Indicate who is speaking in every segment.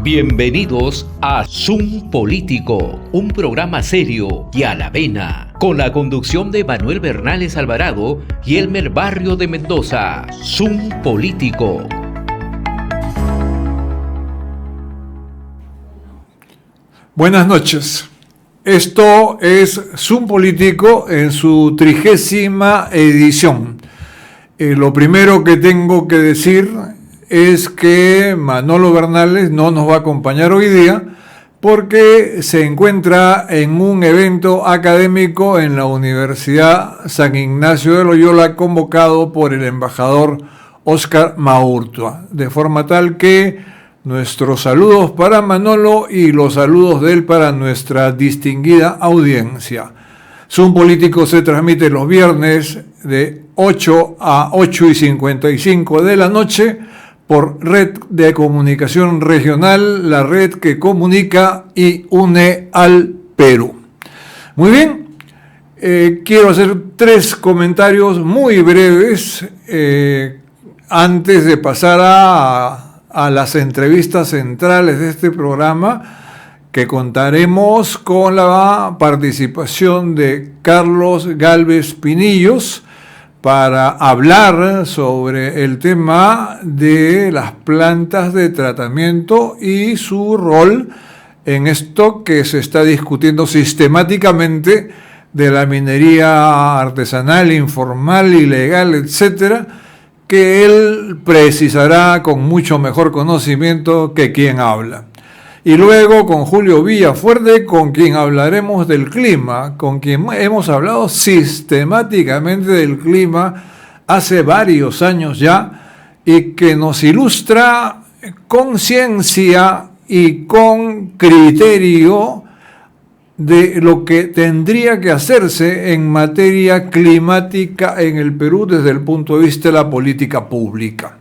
Speaker 1: Bienvenidos a Zoom Político, un programa serio y a la vena, con la conducción de Manuel Bernales Alvarado y Elmer Barrio de Mendoza. Zoom Político.
Speaker 2: Buenas noches. Esto es Zoom Político en su 30ª edición. Lo primero que tengo que decir es que Manolo Bernales no nos va a acompañar hoy día porque se encuentra en un evento académico en la Universidad San Ignacio de Loyola convocado por el embajador Óscar Maurtua, de forma tal que nuestros saludos para Manolo y los saludos de él para nuestra distinguida audiencia. Zoom Político se transmite los viernes de 8 a 8:55 de la noche por Red de Comunicación Regional, la red que comunica y une al Perú. Muy bien, quiero hacer 3 comentarios muy breves antes de pasar a las entrevistas centrales de este programa, que contaremos con la participación de Carlos Gálvez Pinillos para hablar sobre el tema de las plantas de tratamiento y su rol en esto que se está discutiendo sistemáticamente de la minería artesanal, informal, ilegal, etcétera, que él precisará con mucho mejor conocimiento que quien habla. Y luego con Julio Villafuerte, con quien hablaremos del clima, con quien hemos hablado sistemáticamente del clima hace varios años ya, y que nos ilustra con ciencia y con criterio de lo que tendría que hacerse en materia climática en el Perú desde el punto de vista de la política pública.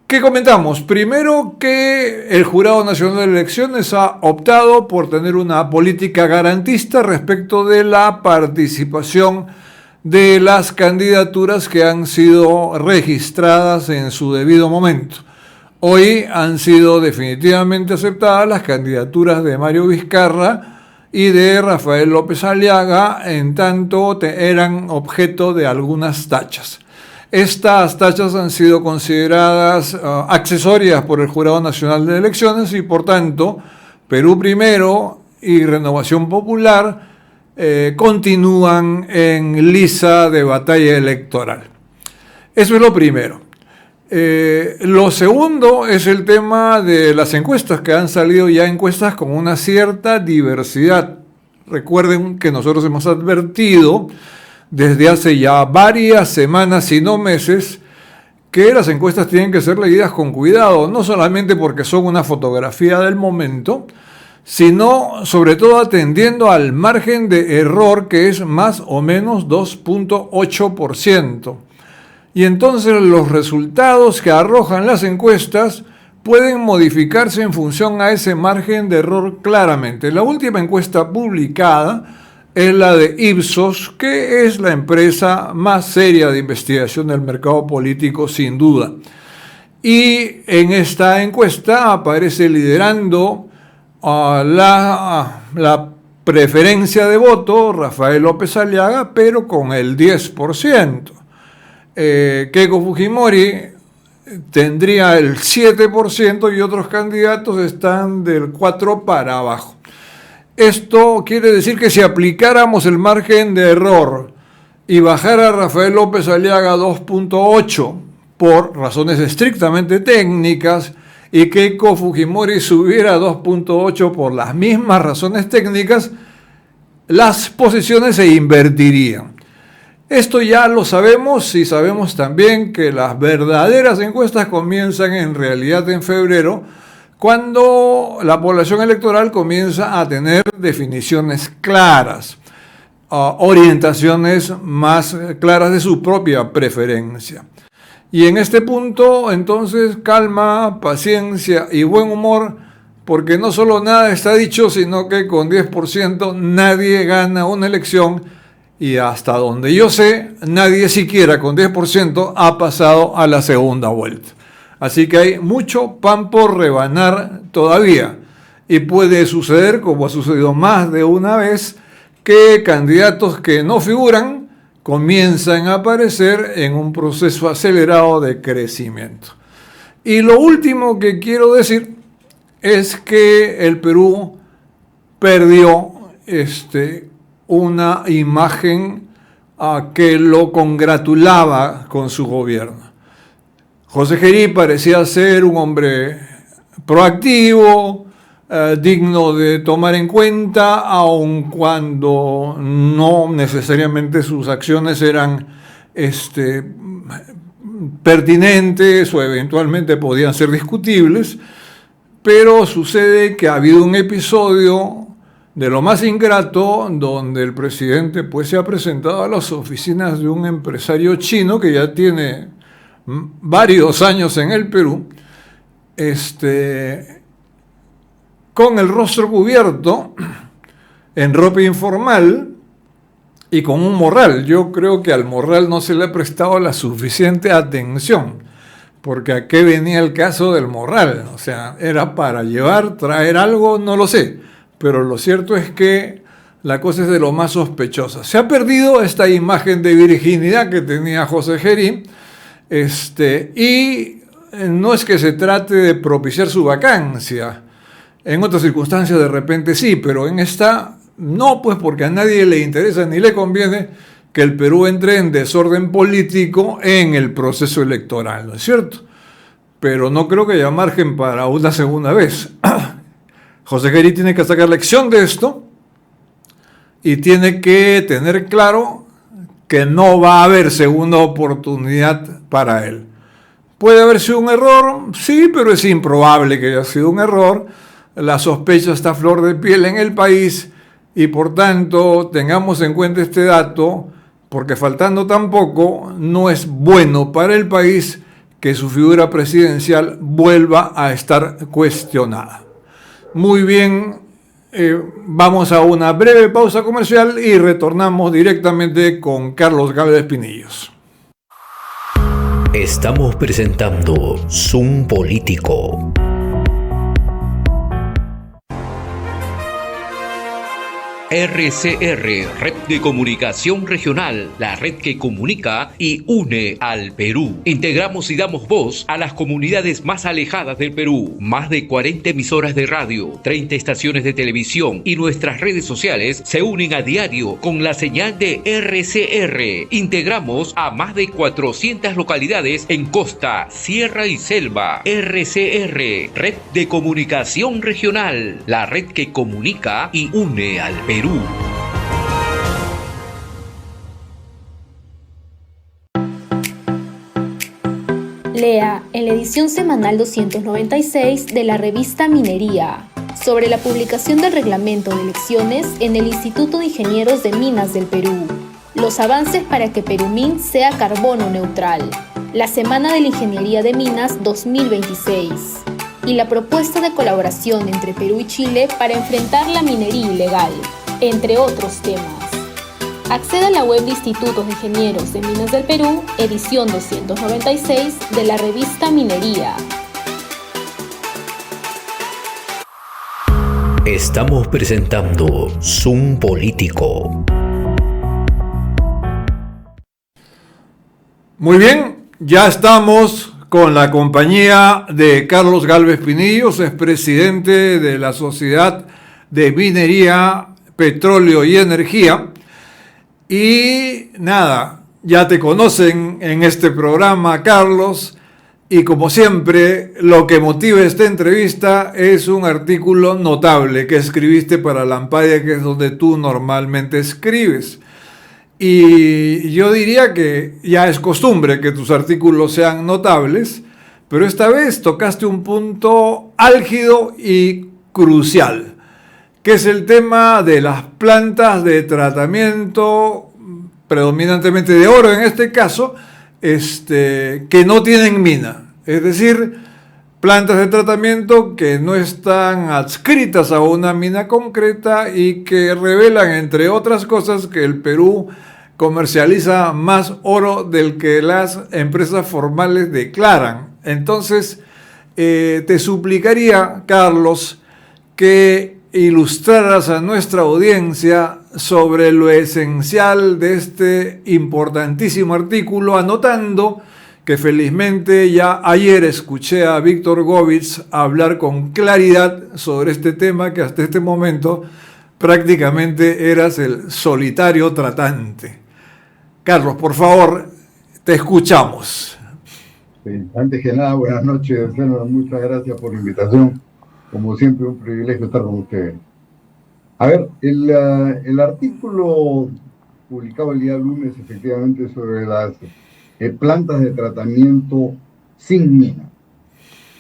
Speaker 2: ¿Qué comentamos? Primero, que el Jurado Nacional de Elecciones ha optado por tener una política garantista respecto de la participación de las candidaturas que han sido registradas en su debido momento. Hoy han sido definitivamente aceptadas las candidaturas de Mario Vizcarra y de Rafael López Aliaga, en tanto eran objeto de algunas tachas. Estas tachas han sido consideradas accesorias por el Jurado Nacional de Elecciones y, por tanto, Perú Primero y Renovación Popular continúan en lisa de batalla electoral. Eso es lo primero. Lo segundo es el tema de las encuestas, que han salido ya encuestas con una cierta diversidad. Recuerden que nosotros hemos advertido desde hace ya varias semanas, si no meses, que las encuestas tienen que ser leídas con cuidado, no solamente porque son una fotografía del momento, sino sobre todo atendiendo al margen de error, que es más o menos 2.8%. Y entonces los resultados que arrojan las encuestas pueden modificarse en función a ese margen de error claramente. La última encuesta publicada es la de Ipsos, que es la empresa más seria de investigación del mercado político, sin duda. Y en esta encuesta aparece liderando la preferencia de voto Rafael López Aliaga, pero con el 10%. Keiko Fujimori tendría el 7% y otros candidatos están del 4% para abajo. Esto quiere decir que si aplicáramos el margen de error y bajara a Rafael López Aliaga a 2.8 por razones estrictamente técnicas y Keiko Fujimori subiera a 2.8 por las mismas razones técnicas, las posiciones se invertirían. Esto ya lo sabemos, y sabemos también que las verdaderas encuestas comienzan en realidad en febrero, cuando la población electoral comienza a tener definiciones claras, orientaciones más claras de su propia preferencia. Y en este punto, entonces, calma, paciencia y buen humor, porque no solo nada está dicho, sino que con 10% nadie gana una elección, y hasta donde yo sé, nadie siquiera con 10% ha pasado a la segunda vuelta. Así que hay mucho pan por rebanar todavía. Y puede suceder, como ha sucedido más de una vez, que candidatos que no figuran comienzan a aparecer en un proceso acelerado de crecimiento. Y lo último que quiero decir es que el Perú perdió una imagen que lo congratulaba con su gobierno. José Gerí parecía ser un hombre proactivo, digno de tomar en cuenta, aun cuando no necesariamente sus acciones eran pertinentes o eventualmente podían ser discutibles, pero sucede que ha habido un episodio de lo más ingrato donde el presidente pues se ha presentado a las oficinas de un empresario chino que ya tiene varios años en el Perú, con el rostro cubierto, en ropa informal y con un morral. Yo creo que al morral no se le ha prestado la suficiente atención, porque ¿a qué venía el caso del morral? O sea, ¿era para llevar, traer algo? No lo sé, pero lo cierto es que la cosa es de lo más sospechosa. Se ha perdido esta imagen de virginidad que tenía José Gerí, y no es que se trate de propiciar su vacancia. En otras circunstancias de repente sí, pero en esta no, pues porque a nadie le interesa ni le conviene que el Perú entre en desorden político en el proceso electoral, ¿no es cierto? Pero no creo que haya margen para una segunda vez. José Gerí tiene que sacar lección de esto y tiene que tener claro que no va a haber segunda oportunidad para él. ¿Puede haber sido un error? Sí, pero es improbable que haya sido un error. La sospecha está a flor de piel en el país y por tanto tengamos en cuenta este dato, porque faltando tan poco no es bueno para el país que su figura presidencial vuelva a estar cuestionada. Muy bien, vamos a una breve pausa comercial y retornamos directamente con Carlos Gálvez Pinillos.
Speaker 1: Estamos presentando Zoom Político. RCR, Red de Comunicación Regional, la red que comunica y une al Perú. Integramos y damos voz a las comunidades más alejadas del Perú. Más de 40 emisoras de radio, 30 estaciones de televisión y nuestras redes sociales se unen a diario con la señal de RCR. Integramos a más de 400 localidades en costa, sierra y selva. RCR, Red de Comunicación Regional, la red que comunica y une al Perú.
Speaker 3: Lea en la edición semanal 296 de la revista Minería sobre la publicación del reglamento de elecciones en el Instituto de Ingenieros de Minas del Perú, los avances para que Perumín sea carbono neutral, la Semana de la Ingeniería de Minas 2026 y la propuesta de colaboración entre Perú y Chile para enfrentar la minería ilegal, entre otros temas. Acceda a la web de Institutos de Ingenieros de Minas del Perú, edición 296 de la revista Minería.
Speaker 1: Estamos presentando Zoom Político.
Speaker 2: Muy bien, ya estamos con la compañía de Carlos Gálvez Pinillos, es presidente de la Sociedad de Minería, Petróleo y Energía. Y nada, ya te conocen en este programa, Carlos, y como siempre, lo que motiva esta entrevista es un artículo notable que escribiste para Lampadia, que es donde tú normalmente escribes. Y yo diría que ya es costumbre que tus artículos sean notables, pero esta vez tocaste un punto álgido y crucial, que es el tema de las plantas de tratamiento, predominantemente de oro en este caso, que no tienen mina. Es decir, plantas de tratamiento que no están adscritas a una mina concreta y que revelan, entre otras cosas, que el Perú comercializa más oro del que las empresas formales declaran. Entonces, te suplicaría, Carlos, que ilustraras a nuestra audiencia sobre lo esencial de este importantísimo artículo, anotando que felizmente ya ayer escuché a Víctor Govitz hablar con claridad sobre este tema, que hasta este momento prácticamente eras el solitario tratante. Carlos, por favor, te escuchamos.
Speaker 4: Antes que nada, buenas noches, Fernando. Muchas gracias por la invitación. Como siempre, un privilegio estar con ustedes. A ver, el artículo publicado el día lunes, efectivamente, sobre las plantas de tratamiento sin mina.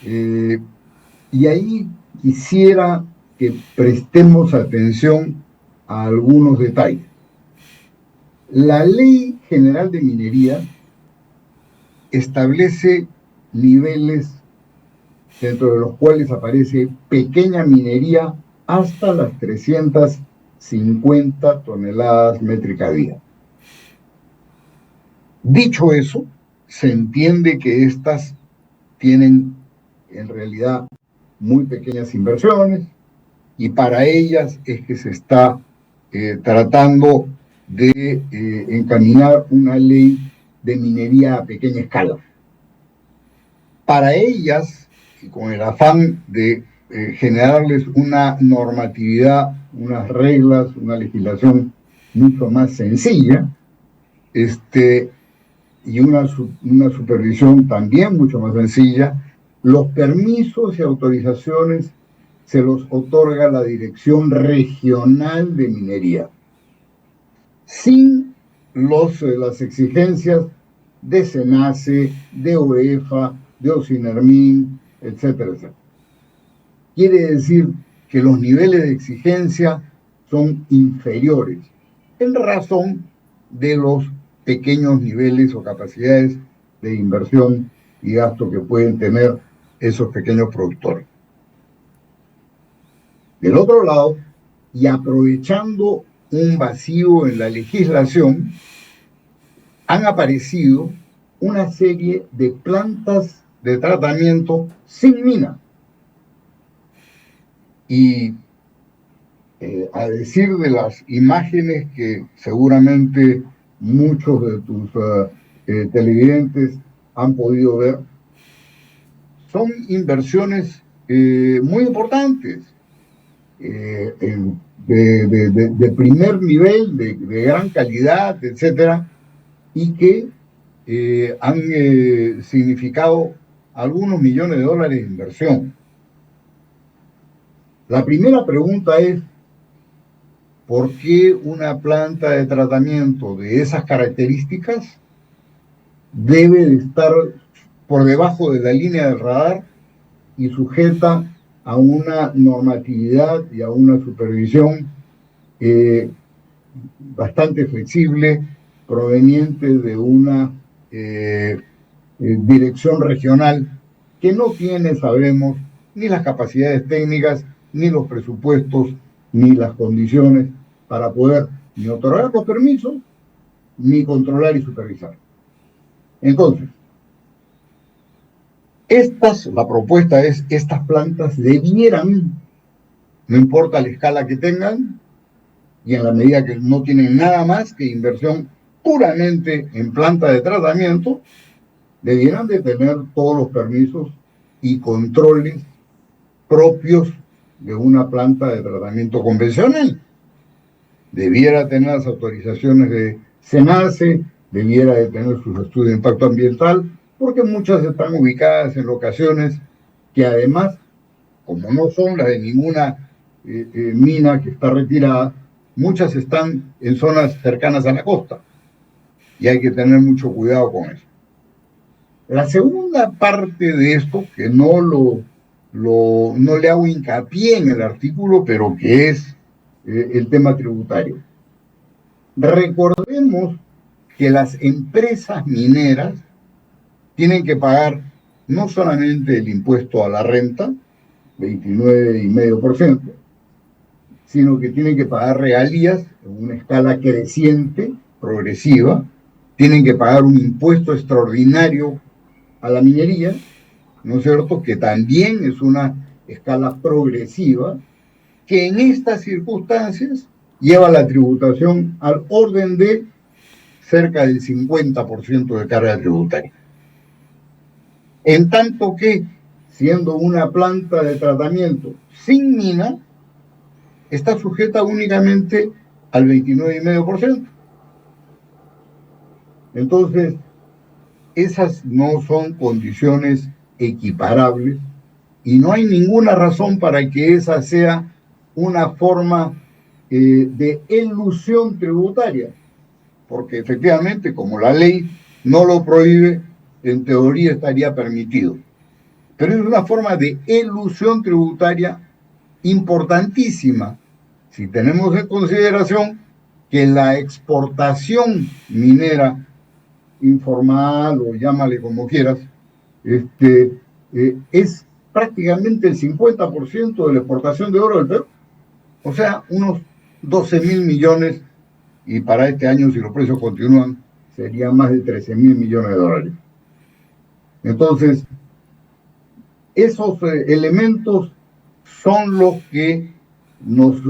Speaker 4: Y ahí quisiera que prestemos atención a algunos detalles. La Ley General de Minería establece niveles dentro de los cuales aparece pequeña minería hasta las 350 toneladas métricas día. Dicho eso, se entiende que estas tienen en realidad muy pequeñas inversiones y para ellas es que se está tratando de encaminar una ley de minería a pequeña escala. Para ellas, y con el afán de generarles una normatividad, unas reglas, una legislación mucho más sencilla, y una supervisión también mucho más sencilla, los permisos y autorizaciones se los otorga la Dirección Regional de Minería, sin las exigencias de SENACE, de OEFA, de OSINERMIN, etcétera, etcétera. Quiere decir que los niveles de exigencia son inferiores en razón de los pequeños niveles o capacidades de inversión y gasto que pueden tener esos pequeños productores. Del otro lado, y aprovechando un vacío en la legislación, han aparecido una serie de plantas de tratamiento sin mina. Y a decir de las imágenes que seguramente muchos de tus televidentes han podido ver, son inversiones muy importantes, de primer nivel, de gran calidad, etcétera, y que han significado algunos millones de dólares de inversión. La primera pregunta es, ¿por qué una planta de tratamiento de esas características debe de estar por debajo de la línea del radar y sujeta a una normatividad y a una supervisión bastante flexible, proveniente de una dirección regional que no tiene, sabemos, ni las capacidades técnicas, ni los presupuestos, ni las condiciones para poder ni otorgar los permisos, ni controlar y supervisar? Entonces, la propuesta es, estas plantas debieran, no importa la escala que tengan, y en la medida que no tienen nada más que inversión puramente en planta de tratamiento, debieran de tener todos los permisos y controles propios de una planta de tratamiento convencional. Debiera tener las autorizaciones de SENACE, debiera de tener sus estudios de impacto ambiental, porque muchas están ubicadas en locaciones que además, como no son las de ninguna mina que está retirada, muchas están en zonas cercanas a la costa y hay que tener mucho cuidado con eso. La segunda parte de esto, que no le hago hincapié en el artículo, pero que es el tema tributario. Recordemos que las empresas mineras tienen que pagar no solamente el impuesto a la renta, 29,5%, sino que tienen que pagar regalías en una escala creciente, progresiva, tienen que pagar un impuesto extraordinario a la minería ¿no es cierto?, que también es una escala progresiva, que en estas circunstancias lleva la tributación al orden de cerca del 50% de carga tributaria. En tanto que, siendo una planta de tratamiento sin mina, está sujeta únicamente al 29,5%. Entonces, esas no son condiciones equiparables y no hay ninguna razón para que esa sea una forma de elusión tributaria, porque efectivamente, como la ley no lo prohíbe, en teoría estaría permitido. Pero es una forma de elusión tributaria importantísima, si tenemos en consideración que la exportación minera informal, o llámale como quieras, es prácticamente el 50% de la exportación de oro del Perú. O sea, unos 12.000 millones, y para este año, si los precios continúan, serían más de 13.000 millones de dólares. Entonces, esos elementos son los que nos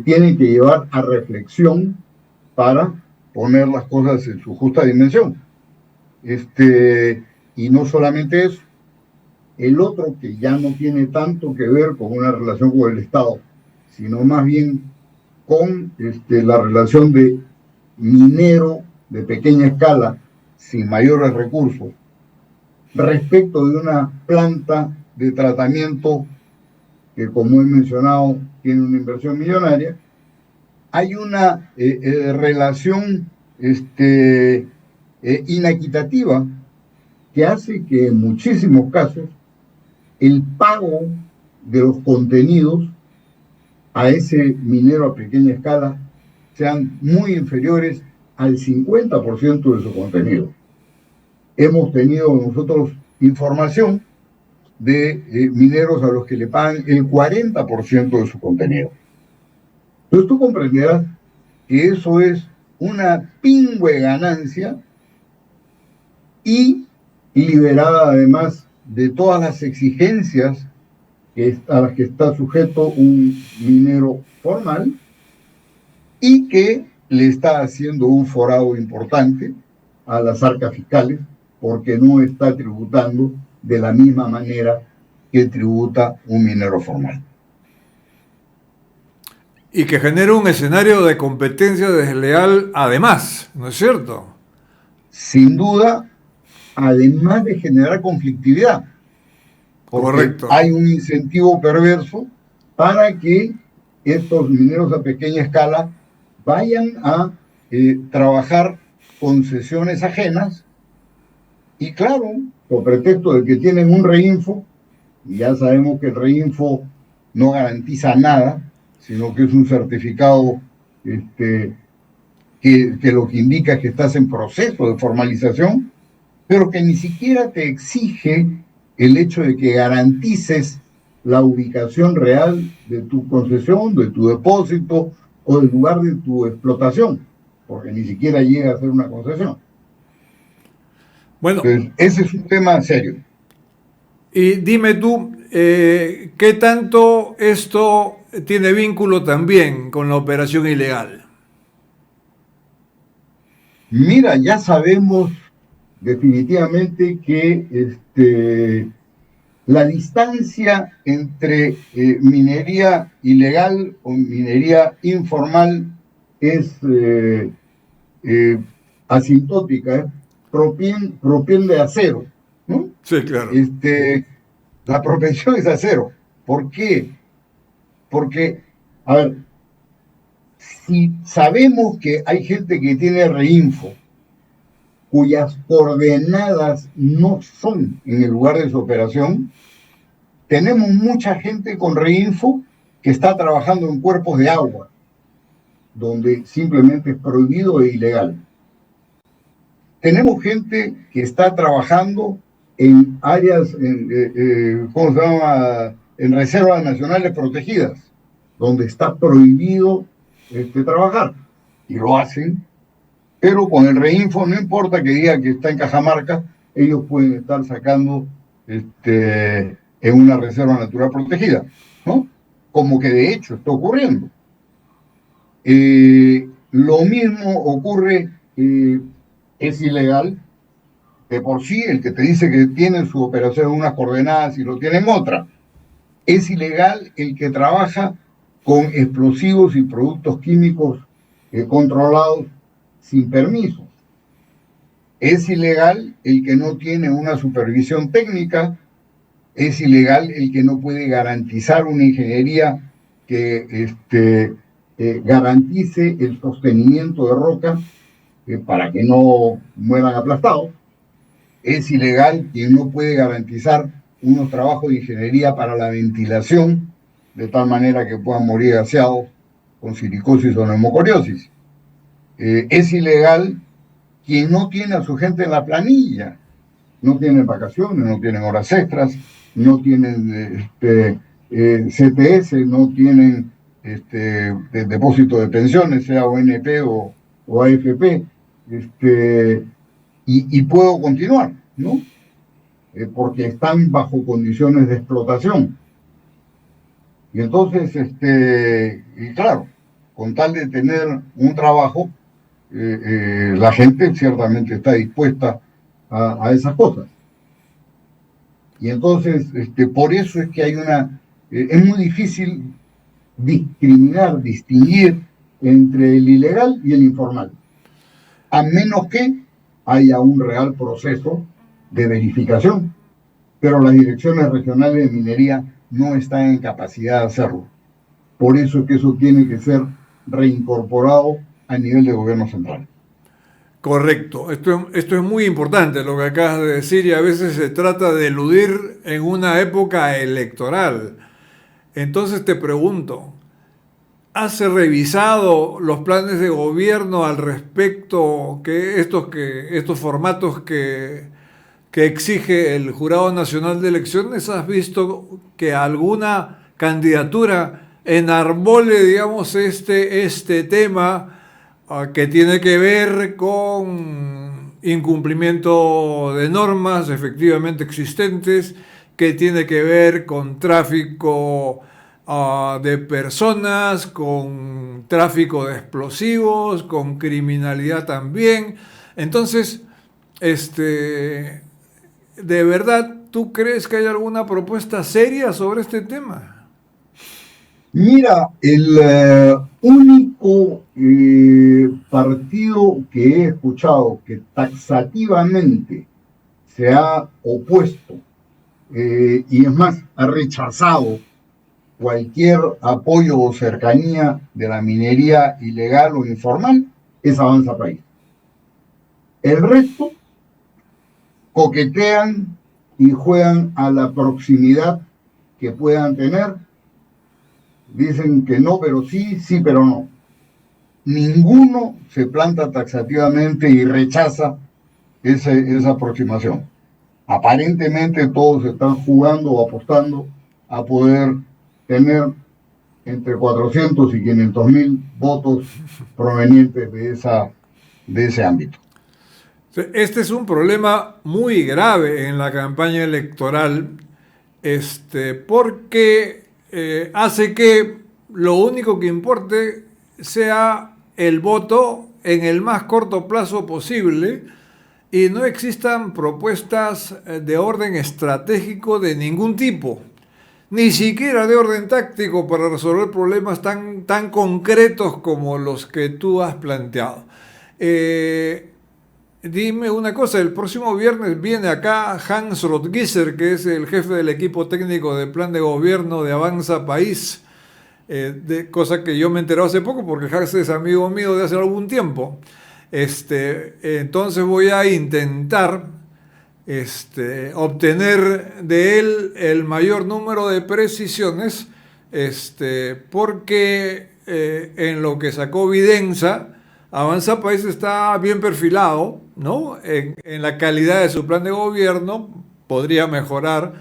Speaker 4: tienen que llevar a reflexión para poner las cosas en su justa dimensión. Y no solamente eso, el otro que ya no tiene tanto que ver con una relación con el Estado, sino más bien con la relación de minero de pequeña escala sin mayores recursos respecto de una planta de tratamiento que, como he mencionado, tiene una inversión millonaria. Hay una relación inequitativa que hace que en muchísimos casos el pago de los contenidos a ese minero a pequeña escala sean muy inferiores al 50% de su contenido. Hemos tenido nosotros información de mineros a los que le pagan el 40% de su contenido. Entonces tú comprenderás que eso es una pingüe ganancia y liberada además de todas las exigencias a las que está sujeto un minero formal y que le está haciendo un forado importante a las arcas fiscales porque no está tributando de la misma manera que tributa un minero formal.
Speaker 2: Y que genera un escenario de competencia desleal además, ¿no es cierto?
Speaker 4: Sin duda, además de generar conflictividad. Porque
Speaker 2: correcto,
Speaker 4: hay un incentivo perverso para que estos mineros a pequeña escala vayan a trabajar concesiones ajenas y claro, con pretexto de que tienen un reinfo, y ya sabemos que el reinfo no garantiza nada, sino que es un certificado que lo que indica es que estás en proceso de formalización, pero que ni siquiera te exige el hecho de que garantices la ubicación real de tu concesión, de tu depósito o del lugar de tu explotación, porque ni siquiera llega a ser una concesión.
Speaker 2: Bueno,
Speaker 4: entonces, ese es un tema serio.
Speaker 2: Y dime tú, ¿qué tanto esto tiene vínculo también con la operación ilegal?
Speaker 4: Mira, ya sabemos definitivamente que la distancia entre minería ilegal o minería informal es asintótica, propiende a cero, ¿no?
Speaker 2: Sí, claro.
Speaker 4: La propensión es a cero. ¿Por qué? Porque, a ver, si sabemos que hay gente que tiene reinfo, cuyas coordenadas no son en el lugar de su operación, tenemos mucha gente con reinfo que está trabajando en cuerpos de agua, donde simplemente es prohibido e ilegal. Tenemos gente que está trabajando en áreas, ¿cómo se llama?, en reservas nacionales protegidas, donde está prohibido trabajar, y lo hacen, pero con el reinfo no importa que diga que está en Cajamarca, ellos pueden estar sacando en una reserva natural protegida, ¿no? Como que de hecho está ocurriendo. Lo mismo ocurre, es ilegal de por sí el que te dice que tiene su operación en unas coordenadas y lo tiene en otra. Es ilegal el que trabaja con explosivos y productos químicos controlados sin permiso. Es ilegal el que no tiene una supervisión técnica. Es ilegal el que no puede garantizar una ingeniería que garantice el sostenimiento de roca para que no mueran aplastados. Es ilegal quien no puede garantizar unos trabajos de ingeniería para la ventilación, de tal manera que puedan morir gaseados con silicosis o neumocoriosis. Es ilegal quien no tiene a su gente en la planilla, no tienen vacaciones, no tienen horas extras, no tienen CTS, no tienen depósito de pensiones, sea ONP o AFP, y puedo continuar, ¿no? Porque están bajo condiciones de explotación. Y entonces, y claro, con tal de tener un trabajo, la gente ciertamente está dispuesta a esas cosas. Y entonces, por eso es que hay es muy difícil distinguir entre el ilegal y el informal, a menos que haya un real proceso de verificación, pero las direcciones regionales de minería no están en capacidad de hacerlo. Por eso es que eso tiene que ser reincorporado a nivel de gobierno central.
Speaker 2: Correcto, esto es muy importante lo que acabas de decir, y a veces se trata de eludir en una época electoral. Entonces te pregunto, ¿has revisado los planes de gobierno al respecto, que estos formatos que exige el Jurado Nacional de Elecciones? ¿Has visto que alguna candidatura enarbole, digamos, este tema que tiene que ver con incumplimiento de normas efectivamente existentes, que tiene que ver con tráfico de personas, con tráfico de explosivos, con criminalidad también? Entonces, ¿de verdad tú crees que hay alguna propuesta seria sobre este tema?
Speaker 4: Mira, el único partido que he escuchado que taxativamente se ha opuesto y es más, ha rechazado cualquier apoyo o cercanía de la minería ilegal o informal, es Avanza País. El resto coquetean y juegan a la proximidad que puedan tener. Dicen que no, pero sí, sí, pero no. Ninguno se planta taxativamente y rechaza esa aproximación. Aparentemente todos están jugando o apostando a poder tener entre 400 y 500.000 votos provenientes de ese ámbito.
Speaker 2: Este es un problema muy grave en la campaña electoral, porque hace que lo único que importe sea el voto en el más corto plazo posible y no existan propuestas de orden estratégico de ningún tipo, ni siquiera de orden táctico para resolver problemas tan concretos como los que tú has planteado. Dime una cosa, el próximo viernes viene acá Hans Rothgisser, que es el jefe del equipo técnico de plan de gobierno de Avanza País, cosa que yo me enteré hace poco porque Hans es amigo mío de hace algún tiempo. Entonces voy a intentar obtener de él el mayor número de precisiones, porque en lo que sacó Videnza, Avanza País está bien perfilado, ¿no? En la calidad de su plan de gobierno, podría mejorar,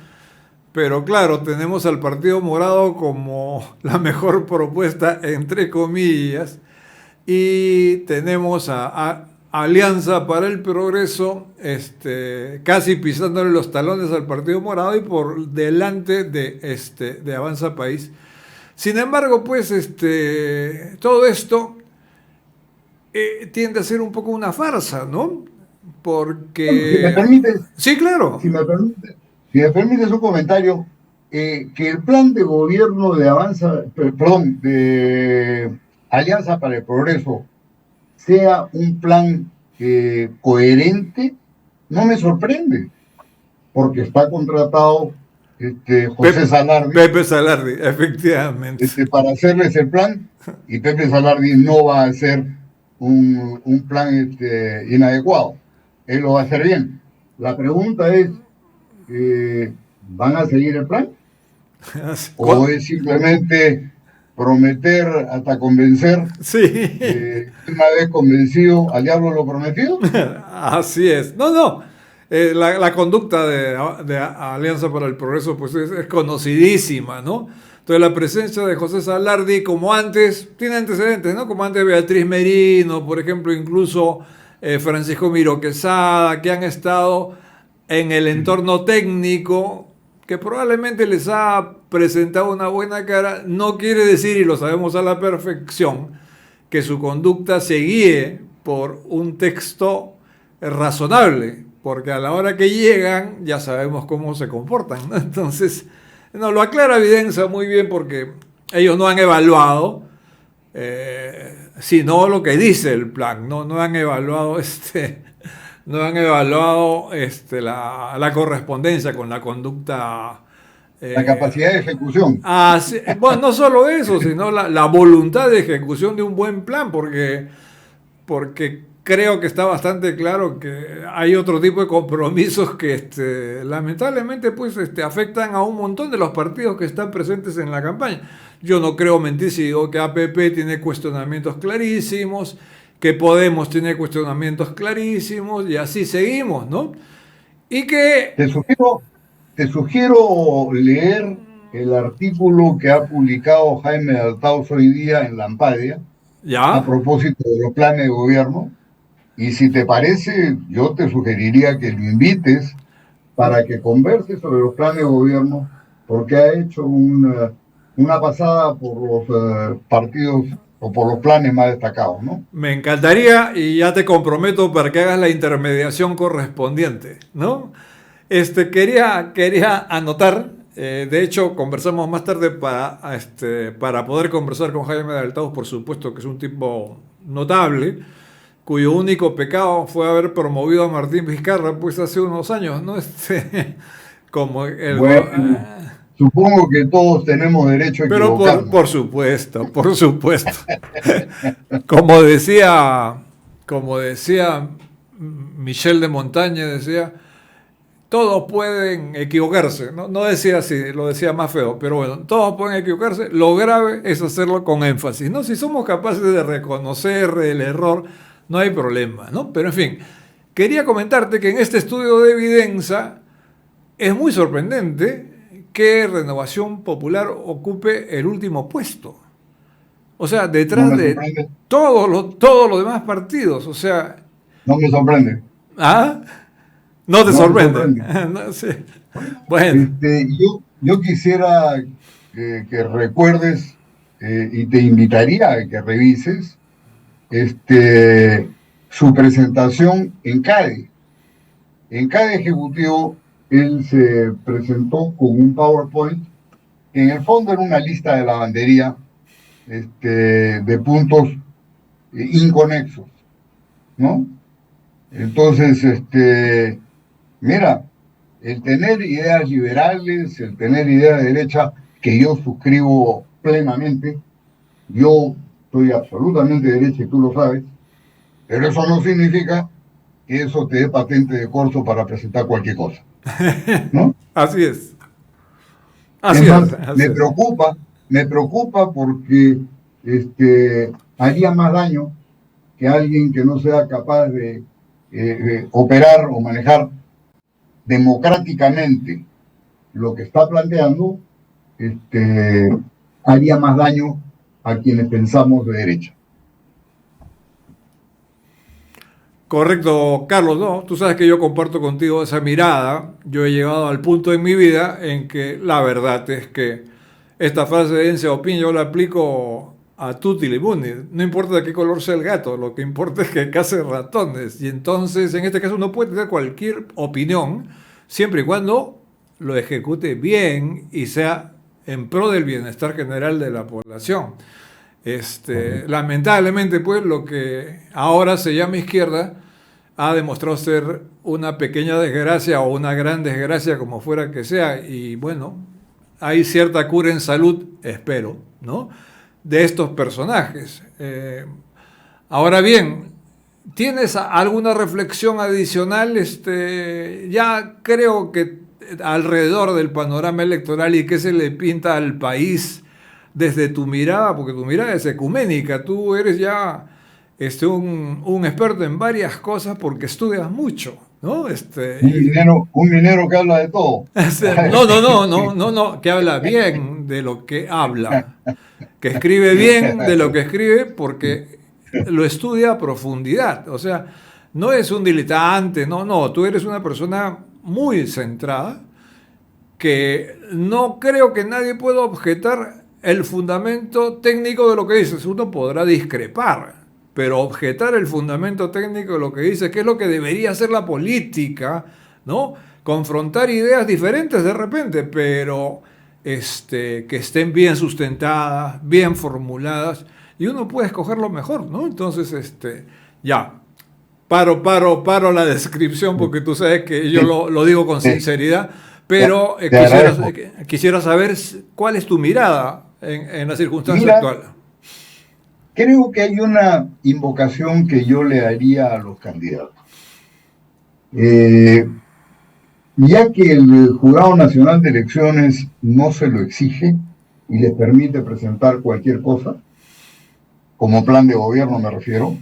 Speaker 2: pero claro, tenemos al Partido Morado como la mejor propuesta, entre comillas, y tenemos a Alianza para el Progreso, casi pisándole los talones al Partido Morado y por delante de Avanza País. Sin embargo, pues todo esto tiende a ser un poco una farsa, ¿no? Porque...
Speaker 4: Bueno, si me permites,
Speaker 2: sí, claro.
Speaker 4: si me permites un comentario, que el plan de gobierno de de Alianza para el Progreso sea un plan coherente, no me sorprende, porque está contratado José Salardi.
Speaker 2: Pepe Salardi, efectivamente.
Speaker 4: Para hacerles el plan, y Pepe Salardi no va a hacer un plan inadecuado. Él lo va a hacer bien. La pregunta es, ¿van a seguir el plan? ¿O es simplemente prometer hasta convencer?
Speaker 2: Sí.
Speaker 4: Una vez convencido, al diablo lo prometido.
Speaker 2: Así es. No. La conducta de Alianza para el Progreso pues es conocidísima, ¿no? Entonces la presencia de José Salardi, como antes, tiene antecedentes, ¿no? Como antes Beatriz Merino, por ejemplo, incluso Francisco Miro Quesada, que han estado en el entorno técnico, que probablemente les ha presentado una buena cara, no quiere decir, y lo sabemos a la perfección, que su conducta se guíe por un texto razonable, porque a la hora que llegan ya sabemos cómo se comportan, ¿no? Entonces, no, lo aclara Videncia muy bien porque ellos no han evaluado, sino lo que dice el plan, no han evaluado la correspondencia con la conducta.
Speaker 4: La capacidad de ejecución.
Speaker 2: Sí, bueno, no solo eso, sino la voluntad de ejecución de un buen plan, porque creo que está bastante claro que hay otro tipo de compromisos que lamentablemente pues afectan a un montón de los partidos que están presentes en la campaña. Yo no creo mentir si digo que APP tiene cuestionamientos clarísimos, que Podemos tiene cuestionamientos clarísimos, y así seguimos, ¿no? Y que...
Speaker 4: Te sugiero leer el artículo que ha publicado Jaime Daltaus hoy día en La Ampadia,
Speaker 2: ¿ya?
Speaker 4: A propósito de los planes de gobierno. Y si te parece, yo te sugeriría que lo invites para que converse sobre los planes de gobierno, porque ha hecho una pasada por los partidos o por los planes más destacados, ¿no?
Speaker 2: Me encantaría, y ya te comprometo para que hagas la intermediación correspondiente, ¿no? Quería anotar, de hecho conversamos más tarde para poder conversar con Jaime Daltaus, por supuesto que es un tipo notable, cuyo único pecado fue haber promovido a Martín Vizcarra pues hace unos años, ¿no?
Speaker 4: Supongo que todos tenemos derecho a equivocarnos.
Speaker 2: Pero por supuesto. Como decía Michel de Montaigne, decía, todos pueden equivocarse, ¿no? No decía así, lo decía más feo, pero bueno, todos pueden equivocarse, lo grave es hacerlo con énfasis, ¿no? Si somos capaces de reconocer el error, no hay problema, ¿no? Pero en fin, quería comentarte que en este estudio de Videncia es muy sorprendente que Renovación Popular ocupe el último puesto. O sea, detrás de todos los demás partidos, o sea...
Speaker 4: No me sorprende.
Speaker 2: ¿Ah? No te sorprende. No sé. Bueno.
Speaker 4: Yo quisiera que recuerdes y te invitaría a que revises su presentación en CADE. En CADE Ejecutivo, él se presentó con un PowerPoint, que en el fondo era una lista de lavandería de puntos inconexos, ¿no? Entonces, mira, el tener ideas liberales, el tener ideas de derecha, que yo suscribo plenamente, yo soy absolutamente de derecha y tú lo sabes, pero eso no significa que eso te dé patente de corso para presentar cualquier cosa, ¿no?
Speaker 2: Así es.
Speaker 4: Me preocupa porque haría más daño que alguien que no sea capaz de operar o manejar democráticamente lo que está planteando, haría más daño a quienes pensamos de derecha.
Speaker 2: Correcto, Carlos, no, tú sabes que yo comparto contigo esa mirada. Yo he llegado al punto en mi vida en que la verdad es que esta frase de Deng Xiaoping yo la aplico a tutti li mundi. No importa de qué color sea el gato, lo que importa es que case ratones. Y entonces, en este caso, uno puede tener cualquier opinión siempre y cuando lo ejecute bien y sea en pro del bienestar general de la población. Lamentablemente, pues, lo que ahora se llama izquierda ha demostrado ser una pequeña desgracia o una gran desgracia, como fuera que sea, y bueno, hay cierta cura en salud, espero, ¿no?, de estos personajes. Ahora bien, ¿tienes alguna reflexión adicional? Ya creo que alrededor del panorama electoral y qué se le pinta al país desde tu mirada, porque tu mirada es ecuménica, tú eres ya un experto en varias cosas porque estudias mucho, ¿no?
Speaker 4: Un minero que habla de todo.
Speaker 2: No, que habla bien de lo que habla, que escribe bien de lo que escribe porque lo estudia a profundidad, o sea, no es un diletante, no, tú eres una persona muy centrada que no creo que nadie pueda objetar el fundamento técnico de lo que dices. Uno podrá discrepar, pero objetar el fundamento técnico de lo que dices, que es lo que debería hacer la política, ¿no? Confrontar ideas diferentes de repente, pero que estén bien sustentadas, bien formuladas, y uno puede escoger lo mejor, ¿no? Entonces, ya, paro la descripción porque tú sabes que yo lo digo con sinceridad, pero quisiera saber cuál es tu mirada en la circunstancia actual.
Speaker 4: Creo que hay una invocación que yo le haría a los candidatos. Ya que el Jurado Nacional de Elecciones no se lo exige y les permite presentar cualquier cosa, como plan de gobierno me refiero,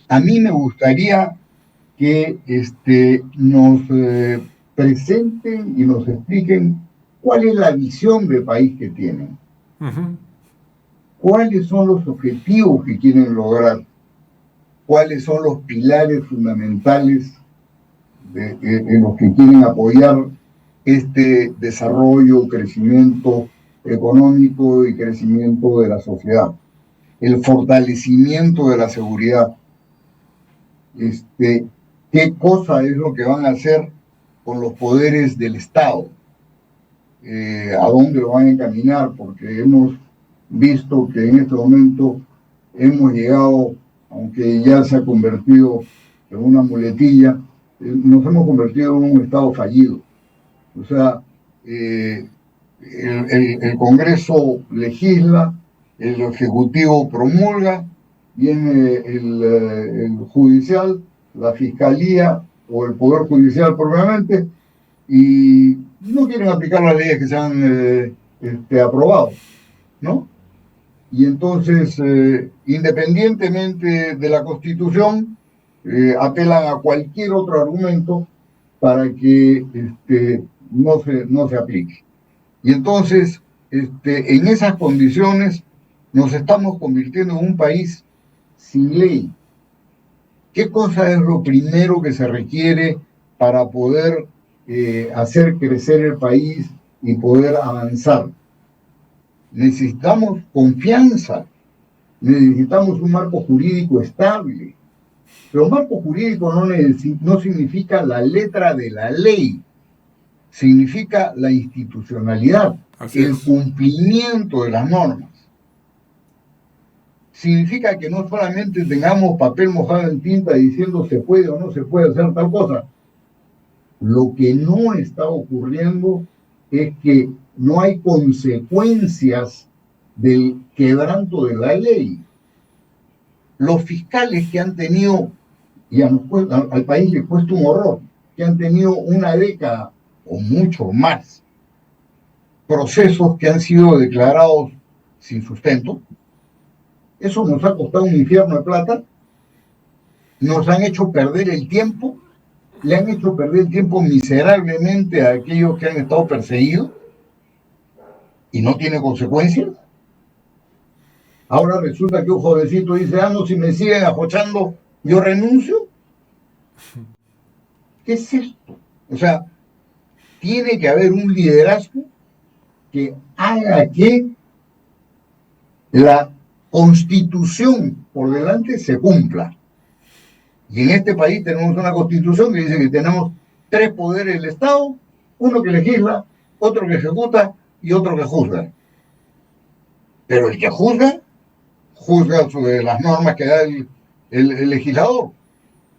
Speaker 4: a mí me gustaría que nos presenten y nos expliquen cuál es la visión de país que tienen.
Speaker 2: Uh-huh.
Speaker 4: ¿Cuáles son los objetivos que quieren lograr? ¿Cuáles son los pilares fundamentales en los que quieren apoyar este desarrollo, crecimiento económico y crecimiento de la sociedad? El fortalecimiento de la seguridad. ¿Qué cosa es lo que van a hacer con los poderes del Estado? ¿A dónde lo van a encaminar? Porque hemos visto que en este momento hemos llegado, aunque ya se ha convertido en una muletilla, nos hemos convertido en un Estado fallido. O sea, el Congreso legisla, el Ejecutivo promulga, viene el Judicial, la Fiscalía o el Poder Judicial propiamente, y no quieren aplicar las leyes que se han aprobado, ¿no? Y entonces, independientemente de la Constitución, apelan a cualquier otro argumento para que no se aplique. Y entonces, en esas condiciones, nos estamos convirtiendo en un país sin ley. ¿Qué cosa es lo primero que se requiere para poder hacer crecer el país y poder avanzar? Necesitamos confianza, necesitamos un marco jurídico estable. Pero marco jurídico no significa la letra de la ley, significa la institucionalidad, el cumplimiento de las normas. Significa que no solamente tengamos papel mojado en tinta diciendo se puede o no se puede hacer tal cosa. Lo que no está ocurriendo es que no hay consecuencias del quebranto de la ley. Los fiscales que han tenido, y al país le cuesta un horror, que han tenido una década o mucho más, procesos que han sido declarados sin sustento, eso nos ha costado un infierno de plata, nos han hecho perder el tiempo, le han hecho perder el tiempo miserablemente a aquellos que han estado perseguidos, y no tiene consecuencias. Ahora resulta que un jovencito dice, no, si me siguen ajochando, yo renuncio. ¿Qué es esto? O sea, tiene que haber un liderazgo que haga que la Constitución por delante se cumpla. Y en este país tenemos una Constitución que dice que tenemos 3 poderes del Estado, uno que legisla, otro que ejecuta y otro que juzga. Pero el que juzga sobre las normas que da el legislador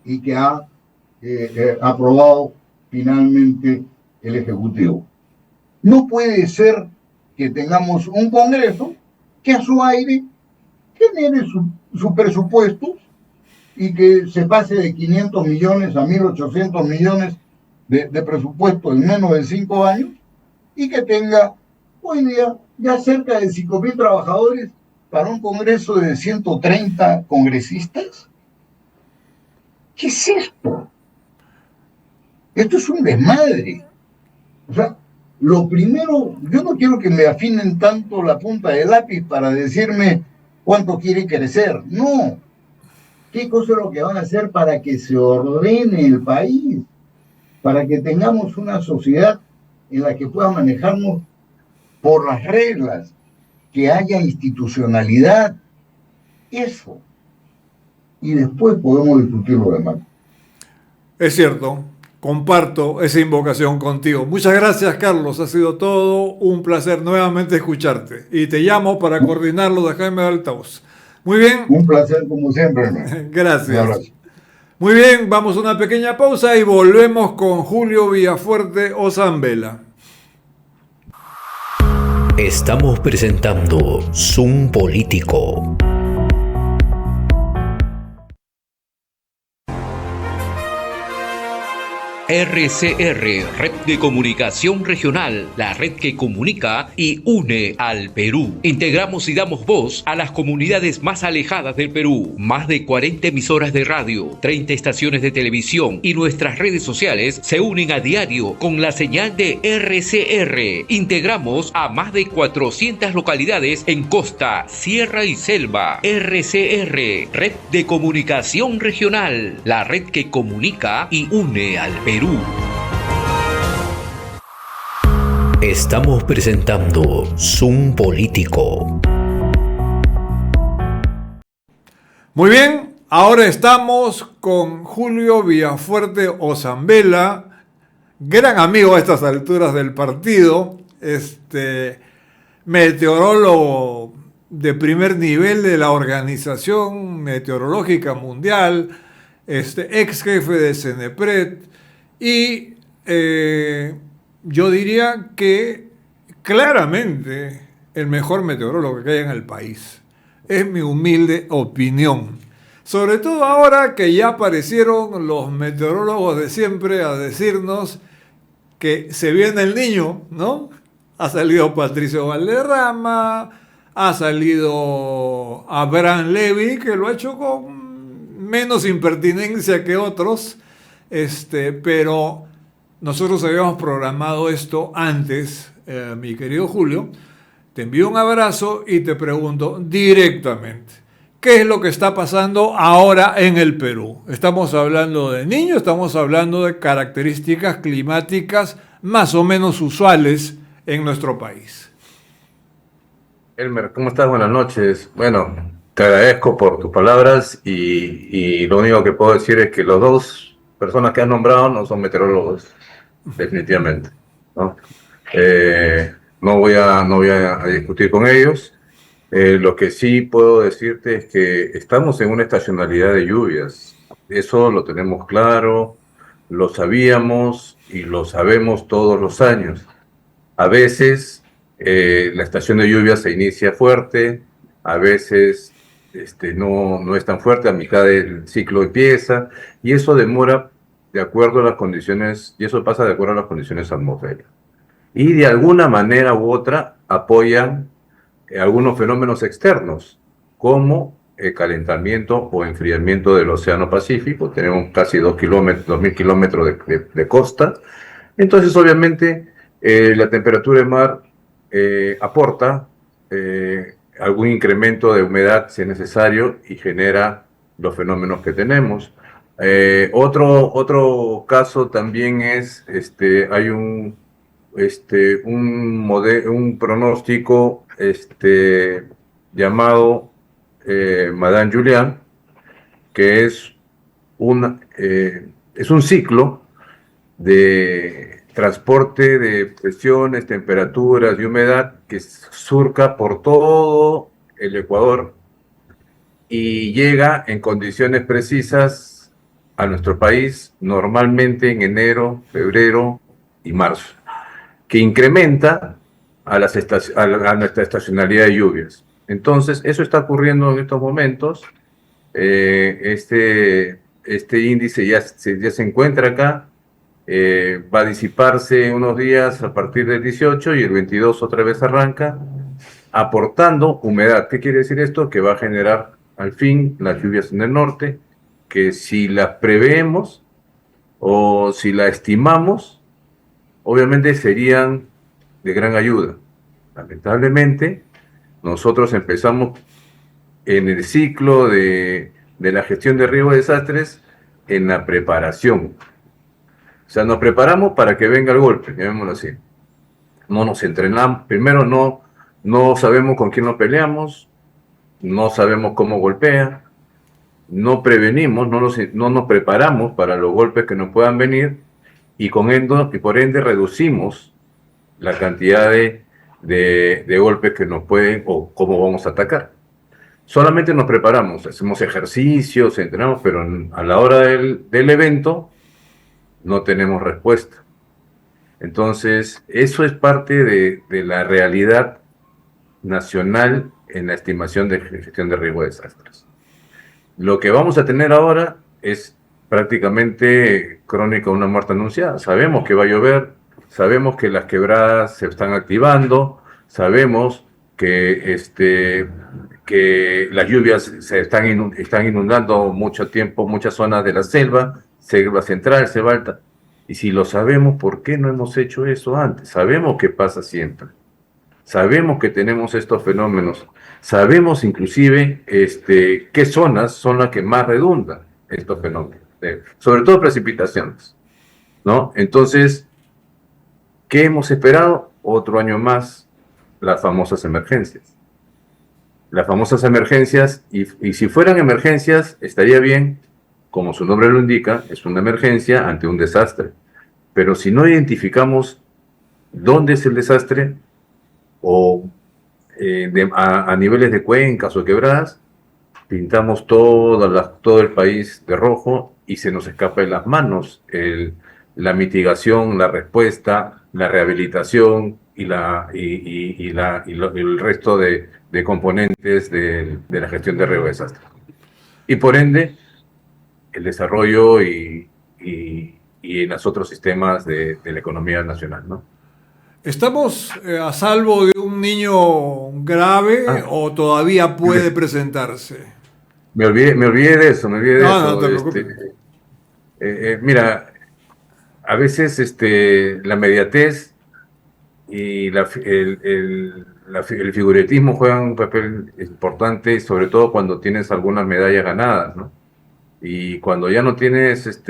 Speaker 4: y que ha aprobado finalmente el Ejecutivo. No puede ser que tengamos un Congreso que a su aire genere su presupuesto y que se pase de 500 millones a 1.800 millones de presupuesto en menos de 5 años y que tenga hoy día ya cerca de 5.000 trabajadores para un Congreso de 130 congresistas. ¿Qué es esto? Esto es un desmadre. O sea, lo primero, yo no quiero que me afinen tanto la punta del lápiz para decirme cuánto quiere crecer. No. ¿Qué cosa es lo que van a hacer para que se ordene el país? Para que tengamos una sociedad en la que pueda manejarnos por las reglas, que haya institucionalidad. Eso. Y después podemos discutir lo demás.
Speaker 2: Es cierto, comparto esa invocación contigo. Muchas gracias, Carlos. Ha sido todo un placer nuevamente escucharte. Y te llamo para coordinarlo de Jaime de Altavoz. Muy bien.
Speaker 4: Un placer como siempre, hermano.
Speaker 2: Gracias. Muy bien, vamos a una pequeña pausa y volvemos con Julio Villafuerte Ozambela.
Speaker 1: Estamos presentando Zoom Político. RCR, Red de Comunicación Regional, la red que comunica y une al Perú. Integramos y damos voz a las comunidades más alejadas del Perú. Más de 40 emisoras de radio, 30 estaciones de televisión y nuestras redes sociales se unen a diario con la señal de RCR. Integramos a más de 400 localidades en costa, sierra y selva. RCR, Red de Comunicación Regional, la red que comunica y une al Perú. Estamos presentando Zoom Político.
Speaker 2: Muy bien, ahora estamos con Julio Villafuerte Ozambela, gran amigo a estas alturas del partido, meteorólogo de primer nivel de la Organización Meteorológica Mundial, ex jefe de CENEPRED. Y yo diría que claramente el mejor meteorólogo que hay en el país. Es mi humilde opinión. Sobre todo ahora que ya aparecieron los meteorólogos de siempre a decirnos que se viene el niño, ¿no? Ha salido Patricio Valderrama, ha salido Abraham Levy, que lo ha hecho con menos impertinencia que otros. Pero nosotros habíamos programado esto antes, mi querido Julio. Te envío un abrazo y te pregunto directamente, ¿qué es lo que está pasando ahora en el Perú? Estamos hablando de niños, estamos hablando de características climáticas más o menos usuales en nuestro país.
Speaker 5: Elmer, ¿cómo estás? Buenas noches. Bueno, te agradezco por tus palabras y lo único que puedo decir es que los dos personas que has nombrado no son meteorólogos, definitivamente, ¿no? No voy a discutir con ellos. Lo que sí puedo decirte es que estamos en una estacionalidad de lluvias. Eso lo tenemos claro, lo sabíamos y lo sabemos todos los años. A veces la estación de lluvias se inicia fuerte, a veces no es tan fuerte, a mitad del ciclo empieza, y eso demora de acuerdo a las condiciones, y eso pasa de acuerdo a las condiciones atmosféricas. Y de alguna manera u otra apoyan algunos fenómenos externos, como el calentamiento o enfriamiento del Océano Pacífico. Tenemos casi 2.000 kilómetros de costa. Entonces, obviamente, la temperatura del mar aporta algún incremento de humedad si es necesario y genera los fenómenos que tenemos. Otro caso también es, hay un pronóstico llamado Madame Julian, que es un ciclo de transporte de presiones, temperaturas y humedad que surca por todo el Ecuador y llega en condiciones precisas a nuestro país, normalmente en enero, febrero y marzo, que incrementa a nuestra estacionalidad de lluvias. Entonces, eso está ocurriendo en estos momentos. Este índice ya se encuentra acá. Va a disiparse unos días a partir del 18 y el 22 otra vez arranca, aportando humedad. ¿Qué quiere decir esto? Que va a generar al fin las lluvias en el norte, que si las preveemos o si las estimamos, obviamente serían de gran ayuda. Lamentablemente, nosotros empezamos en el ciclo de la gestión de riesgo de desastres en la preparación. O sea, nos preparamos para que venga el golpe, llamémoslo así. No nos entrenamos, primero no sabemos con quién nos peleamos, no sabemos cómo golpea, no prevenimos, no nos preparamos para los golpes que nos puedan venir y por ende reducimos la cantidad de golpes que nos pueden o cómo vamos a atacar. Solamente nos preparamos, hacemos ejercicios, entrenamos, pero a la hora del evento no tenemos respuesta. Entonces, eso es parte de la realidad nacional en la estimación de gestión de riesgo de desastres. Lo que vamos a tener ahora es prácticamente crónica de una muerte anunciada. Sabemos que va a llover, sabemos que las quebradas se están activando, sabemos que las lluvias se están inundando mucho tiempo, muchas zonas de la selva central, selva alta. Y si lo sabemos, ¿por qué no hemos hecho eso antes? Sabemos que pasa siempre. Sabemos que tenemos estos fenómenos. Sabemos inclusive qué zonas son las que más redundan estos fenómenos. Sobre todo precipitaciones, ¿no? Entonces, ¿qué hemos esperado? Otro año más, las famosas emergencias. Las famosas emergencias, y si fueran emergencias, estaría bien, como su nombre lo indica, es una emergencia ante un desastre. Pero si no identificamos dónde es el desastre, o a niveles de cuencas o quebradas, pintamos todo el país de rojo y se nos escapa de las manos la mitigación, la respuesta, la rehabilitación y el resto de componentes de la gestión de riesgo de desastre. Y por ende, el desarrollo y en los otros sistemas de la economía nacional, ¿no?
Speaker 2: ¿Estamos a salvo de un niño grave o todavía puede presentarse?
Speaker 5: Me olvidé de eso,
Speaker 2: No te preocupes.
Speaker 5: Mira, a veces la inmediatez y el figuritismo juegan un papel importante, sobre todo cuando tienes algunas medallas ganadas, ¿no? Y cuando ya no tienes,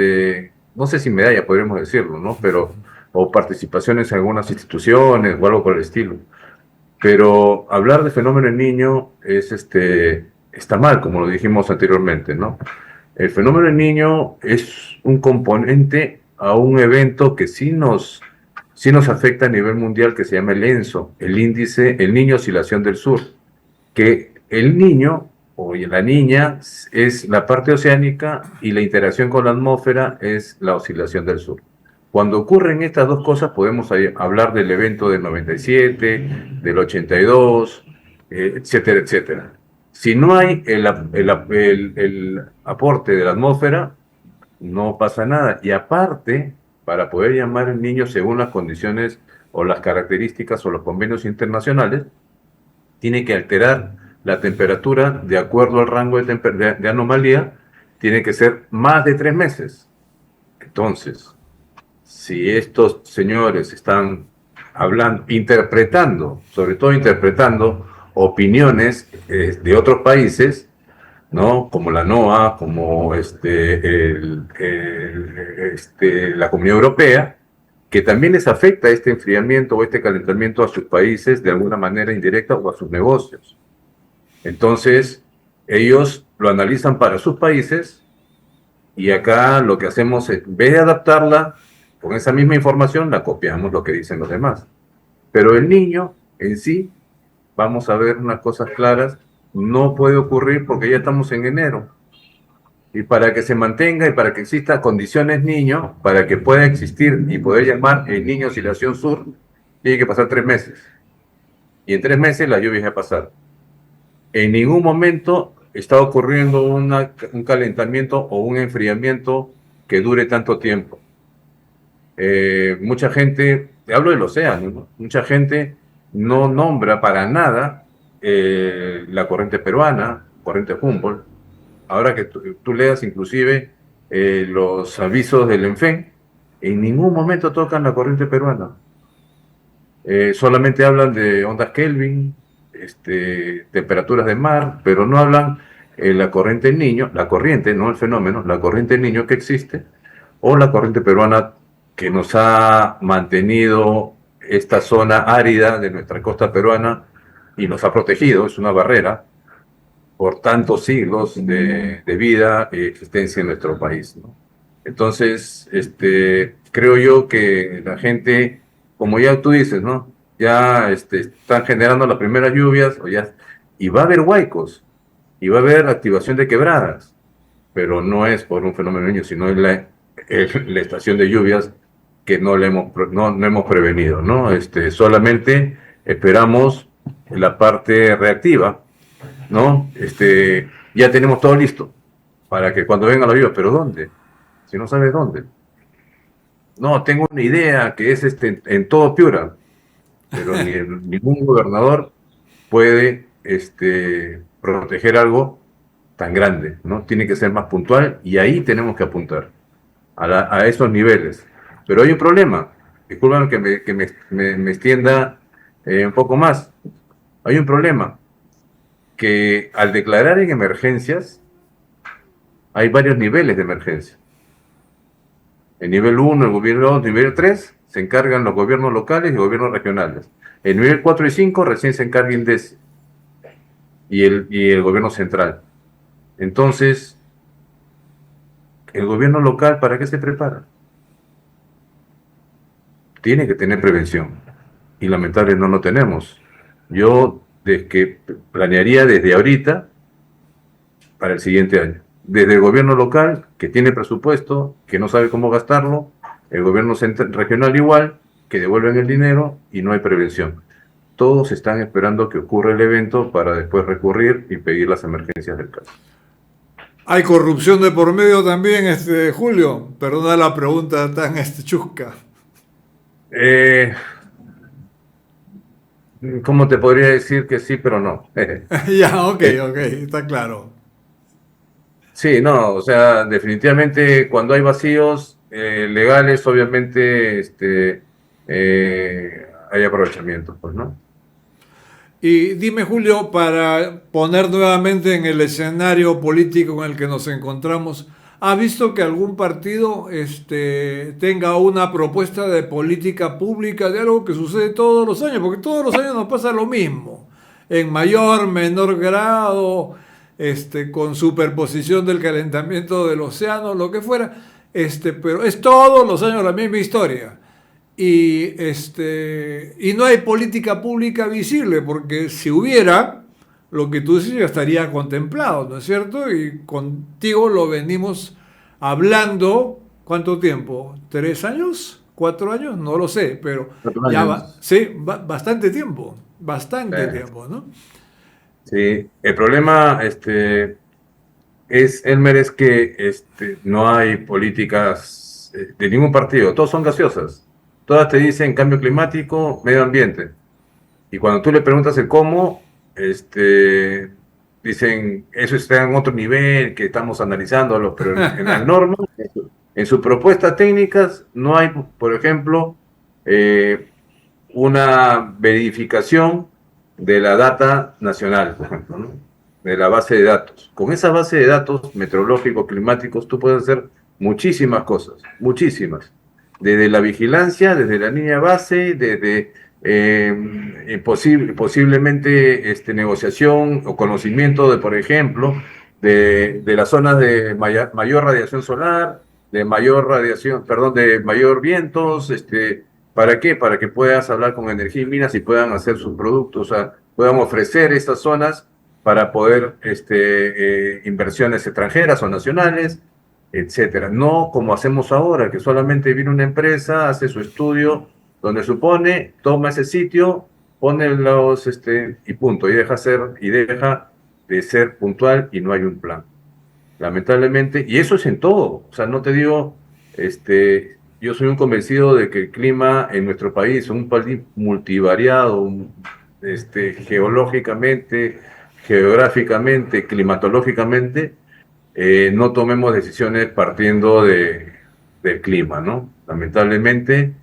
Speaker 5: no sé si medalla podríamos decirlo, ¿no? Pero, o participaciones en algunas instituciones o algo por el estilo. Pero hablar de fenómeno en niño está mal, como lo dijimos anteriormente, ¿no? El fenómeno en niño es un componente a un evento que sí nos afecta a nivel mundial, que se llama el ENSO, el Niño Oscilación del Sur, que el niño o la niña es la parte oceánica y la interacción con la atmósfera es la oscilación del sur. Cuando ocurren estas dos cosas podemos hablar del evento del 97, del 82, etcétera, etcétera. Si no hay el aporte de la atmósfera, no pasa nada. Y aparte, para poder llamar al niño según las condiciones o las características o los convenios internacionales, tiene que alterar la temperatura de acuerdo al rango de anomalía, tiene que ser más de 3 meses. Entonces, si estos señores están sobre todo interpretando opiniones de otros países, ¿no? Como la NOA, como la Comunidad Europea, que también les afecta este enfriamiento o este calentamiento a sus países de alguna manera indirecta o a sus negocios. Entonces, ellos lo analizan para sus países y acá lo que hacemos es, en vez de adaptarla con esa misma información, la copiamos lo que dicen los demás. Pero el niño en sí, vamos a ver unas cosas claras, no puede ocurrir porque ya estamos en enero. Y para que se mantenga y para que exista condiciones niño, para que pueda existir y poder llamar el niño oscilación sur, tiene que pasar 3 meses. Y en 3 meses la lluvia va a pasar. En ningún momento está ocurriendo un calentamiento o un enfriamiento que dure tanto tiempo. Mucha gente, hablo del océano, ¿no? Mucha gente no nombra para nada la corriente peruana, corriente Humboldt. Ahora que tú leas inclusive los avisos del ENFEN, en ningún momento tocan la corriente peruana. Solamente hablan de ondas Kelvin, temperaturas de mar, pero no hablan la corriente del niño, la corriente, no el fenómeno, la corriente del niño que existe, o la corriente peruana que nos ha mantenido esta zona árida de nuestra costa peruana y nos ha protegido, es una barrera, por tantos siglos de vida y existencia en nuestro país, ¿no? Entonces, creo yo que la gente, como ya tú dices, ¿no? Ya están generando las primeras lluvias, y va a haber huaicos, y va a haber activación de quebradas, pero no es por un fenómeno niño, sino es la estación de lluvias que no hemos prevenido, ¿no? Solamente esperamos la parte reactiva, ¿no? Ya tenemos todo listo para que cuando venga la lluvia, pero ¿dónde? Si no sabes dónde. No, tengo una idea que es en todo Piura, pero ningún gobernador puede proteger algo tan grande, ¿no? Tiene que ser más puntual y ahí tenemos que apuntar a esos niveles. Pero hay un problema, disculpen que me extienda un poco más. Hay un problema, que al declarar en emergencias, hay varios niveles de emergencia. El nivel 1, el gobierno 2, el nivel 3, se encargan los gobiernos locales y gobiernos regionales. El nivel 4 y 5 recién se encarga INDEC y el gobierno central. Entonces, ¿el gobierno local para qué se prepara? Tiene que tener prevención. Y lamentablemente no lo tenemos. Yo planearía desde ahorita para el siguiente año. Desde el gobierno local, que tiene presupuesto, que no sabe cómo gastarlo, el gobierno regional igual, que devuelven el dinero y no hay prevención. Todos están esperando que ocurra el evento para después recurrir y pedir las emergencias del caso.
Speaker 2: ¿Hay corrupción de por medio también, Julio? Perdona la pregunta tan chusca.
Speaker 5: ¿Cómo te podría decir que sí, pero no?
Speaker 2: Ya, ok, está claro.
Speaker 5: Sí, no, o sea, definitivamente cuando hay vacíos legales, obviamente hay aprovechamiento, pues, ¿no?
Speaker 2: Y dime, Julio, para poner nuevamente en el escenario político en el que nos encontramos, ¿ha visto que algún partido tenga una propuesta de política pública de algo que sucede todos los años? Porque todos los años nos pasa lo mismo, en mayor, menor grado, con superposición del calentamiento del océano, lo que fuera, pero es todos los años la misma historia. Y no hay política pública visible, porque si hubiera, lo que tú dices ya estaría contemplado, ¿no es cierto? Y contigo lo venimos hablando, ¿cuánto tiempo? ¿3 años? ¿4 años? No lo sé, pero ya bastante tiempo, tiempo, ¿no?
Speaker 5: Sí, el problema Elmer, es que no hay políticas de ningún partido, todos son gaseosas. Todas te dicen cambio climático, medio ambiente. Y cuando tú le preguntas el cómo, dicen, eso está en otro nivel, que estamos analizándolo, pero en las normas, en sus propuestas técnicas, no hay, por ejemplo, una verificación de la data nacional, por ejemplo, ¿no? de la base de datos. Con esa base de datos meteorológicos, climáticos, tú puedes hacer muchísimas cosas, muchísimas. Desde la vigilancia, desde la línea base, desde posiblemente negociación o conocimiento de, por ejemplo, de las zonas de mayor radiación solar, de mayor radiación, perdón, de mayor vientos, ¿para qué? Para que puedas hablar con Energía y Minas y puedan hacer sus productos, o sea, puedan ofrecer estas zonas para poder inversiones extranjeras o nacionales, etcétera. No como hacemos ahora, que solamente viene una empresa, hace su estudio, donde supone, toma ese sitio, pone los, y punto, y deja de ser puntual y no hay un plan. Lamentablemente, y eso es en todo, o sea, no te digo, yo soy un convencido de que el clima en nuestro país es un país multivariado, geológicamente, geográficamente, climatológicamente, no tomemos decisiones partiendo del clima, ¿no? Lamentablemente,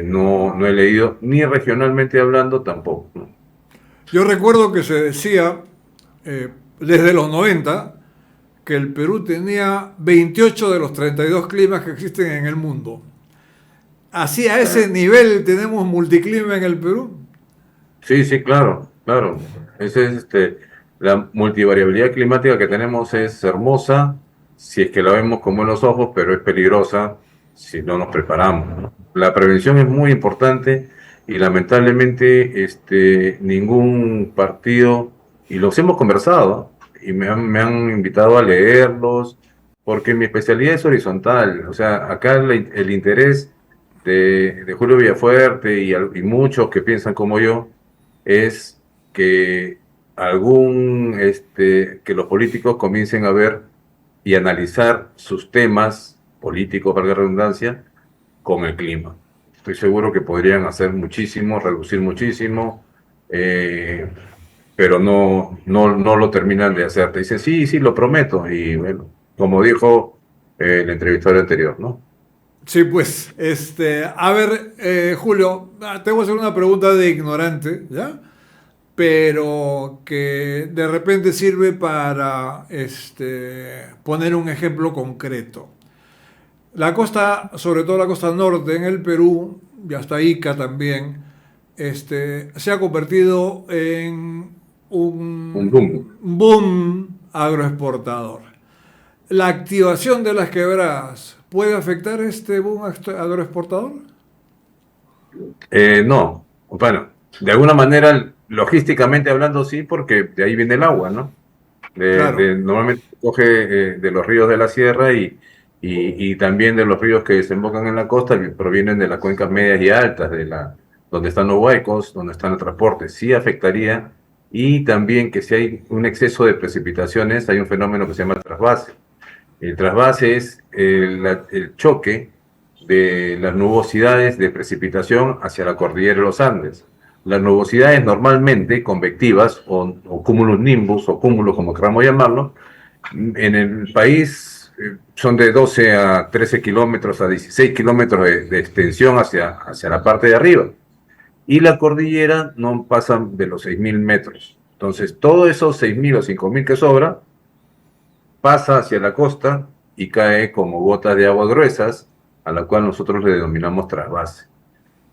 Speaker 5: no he leído, ni regionalmente hablando tampoco, ¿no?
Speaker 2: Yo recuerdo que se decía desde los 90 que el Perú tenía 28 de los 32 climas que existen en el mundo. ¿Así a ese nivel tenemos multiclima en el Perú?
Speaker 5: Sí, sí, claro, claro. Ese es la multivariabilidad climática que tenemos es hermosa si es que la vemos con buenos ojos, pero es peligrosa si no nos preparamos, ¿no? La prevención es muy importante y lamentablemente ningún partido, y los hemos conversado, y me han invitado a leerlos, porque mi especialidad es horizontal, o sea, acá el interés de Julio Villafuerte y muchos que piensan como yo, es que que los políticos comiencen a ver y analizar sus temas políticos, valga la redundancia, con el clima. Estoy seguro que podrían hacer muchísimo, reducir muchísimo, pero no lo terminan de hacer. Te dicen, sí, sí, lo prometo. Y bueno, como dijo el entrevistador anterior, ¿no?
Speaker 2: Sí, pues, a ver, Julio, te voy a hacer una pregunta de ignorante, ¿ya? Pero que de repente sirve para poner un ejemplo concreto. La costa, sobre todo la costa norte en el Perú, y hasta Ica también, se ha convertido en
Speaker 5: Un boom.
Speaker 2: un boom agroexportador. ¿La activación de las quebradas puede afectar este boom agroexportador?
Speaker 5: No, bueno, de alguna manera, logísticamente hablando, sí, porque de ahí viene el agua, ¿no?
Speaker 2: Claro.
Speaker 5: Normalmente coge de los ríos de la sierra y también de los ríos que desembocan en la costa, que provienen de las cuencas medias y altas, donde están los huaicos, donde están los transportes. Sí afectaría, y también que si hay un exceso de precipitaciones, hay un fenómeno que se llama trasvase. El trasvase es el choque de las nubosidades de precipitación hacia la cordillera de los Andes. Las nubosidades normalmente convectivas o cúmulos nimbus o cúmulos como queramos llamarlo, en el país son de 12 a 13 kilómetros a 16 kilómetros de extensión hacia la parte de arriba. Y la cordillera no pasa de los 6.000 metros. Entonces, todos esos 6.000 o 5.000 que sobra pasa hacia la costa y cae como gotas de agua gruesas, a la cual nosotros le denominamos trasvase.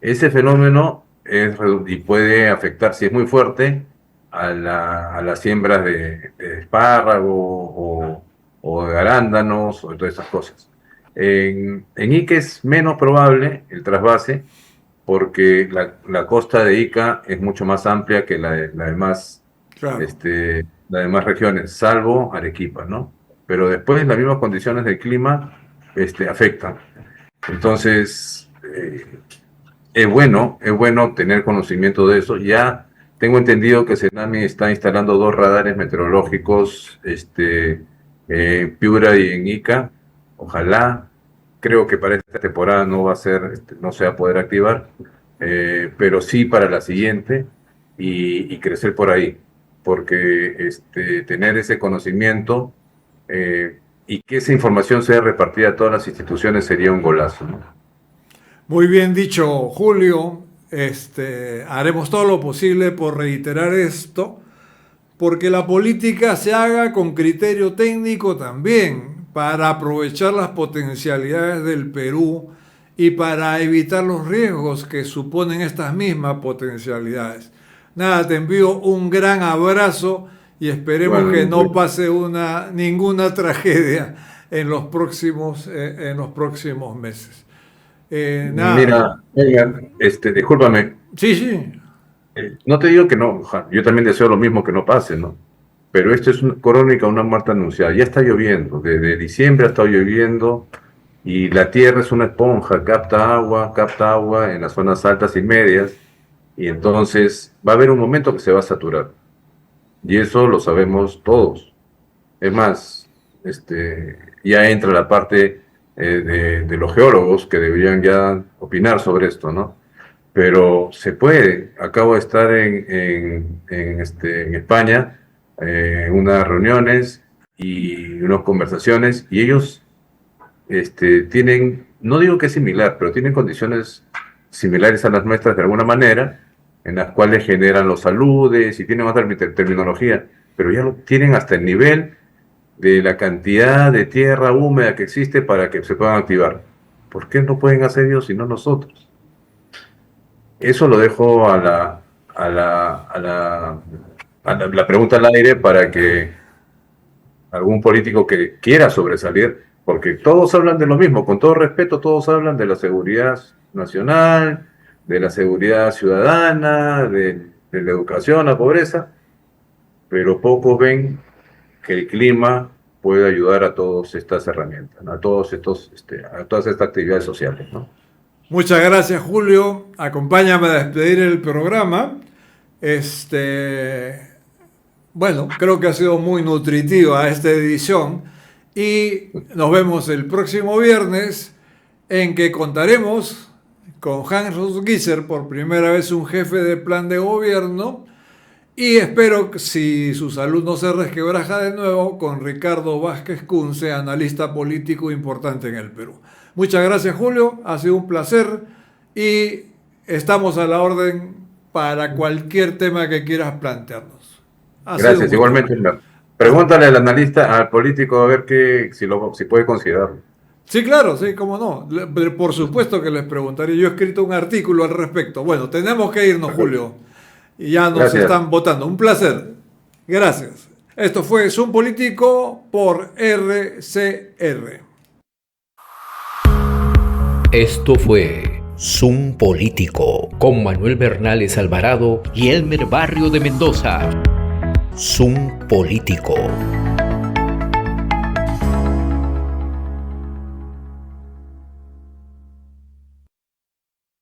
Speaker 5: Ese fenómeno y puede afectar, si es muy fuerte, a las siembras de espárrago o de arándanos o de todas esas cosas. En Ica es menos probable el trasvase porque la costa de Ica es mucho más amplia que la demás,
Speaker 2: Claro.
Speaker 5: las demás regiones, salvo Arequipa, ¿no? Pero después las mismas condiciones del clima afectan. Entonces, es bueno tener conocimiento de eso. Ya tengo entendido que Senami está instalando 2 radares meteorológicos, Piura y en Ica. Ojalá, creo que para esta temporada no va a ser, no se va a poder activar, pero sí para la siguiente y crecer por ahí, porque tener ese conocimiento y que esa información sea repartida a todas las instituciones sería un golazo, ¿no?
Speaker 2: Muy bien dicho, Julio. Haremos todo lo posible por reiterar esto, porque la política se haga con criterio técnico también, para aprovechar las potencialidades del Perú y para evitar los riesgos que suponen estas mismas potencialidades. Nada, te envío un gran abrazo y esperemos que no pase ninguna tragedia en los próximos meses. Nada.
Speaker 5: Mira, Edgar, discúlpame.
Speaker 2: Sí.
Speaker 5: No te digo que no, yo también deseo lo mismo, que no pase, ¿no? Pero esto es una crónica, una muerte anunciada. Ya está lloviendo, desde diciembre ha estado lloviendo y la tierra es una esponja, capta agua en las zonas altas y medias, y entonces va a haber un momento que se va a saturar. Y eso lo sabemos todos. Es más, ya entra la parte de los geólogos que deberían ya opinar sobre esto, ¿no? Pero se puede. Acabo de estar en España, unas reuniones y unas conversaciones, y ellos tienen, no digo que es similar, pero tienen condiciones similares a las nuestras de alguna manera, en las cuales generan los aludes y tienen otra terminología, pero ya lo tienen hasta el nivel de la cantidad de tierra húmeda que existe para que se puedan activar. ¿Por qué no pueden hacer ellos y no nosotros? Eso lo dejo a la pregunta al aire para que algún político que quiera sobresalir, porque todos hablan de lo mismo, con todo respeto, todos hablan de la seguridad nacional, de la seguridad ciudadana, de la educación, la pobreza, pero pocos ven que el clima puede ayudar a todas estas herramientas, ¿no? a todas estas actividades sociales, ¿no?
Speaker 2: Muchas gracias, Julio. Acompáñame a despedir el programa. Bueno, creo que ha sido muy nutritiva esta edición y nos vemos el próximo viernes, en que contaremos con Hans Gisser, por primera vez un jefe de plan de gobierno, y espero que, si su salud no se resquebraja de nuevo, con Ricardo Vázquez Kunze, analista político importante en el Perú. Muchas gracias, Julio, ha sido un placer y estamos a la orden para cualquier tema que quieras plantearnos.
Speaker 5: Gracias, igualmente. Pregúntale al analista, al político, a ver si puede considerarlo.
Speaker 2: Sí, claro, sí, cómo no. Por supuesto que les preguntaré. Yo he escrito un artículo al respecto. Bueno, tenemos que irnos, Julio. Y ya nos están votando. Un placer. Gracias. Esto fue Zoom Político por RCR.
Speaker 1: Esto fue Zoom Político con Manuel Bernales Alvarado y Elmer Barrio de Mendoza. Zoom Político.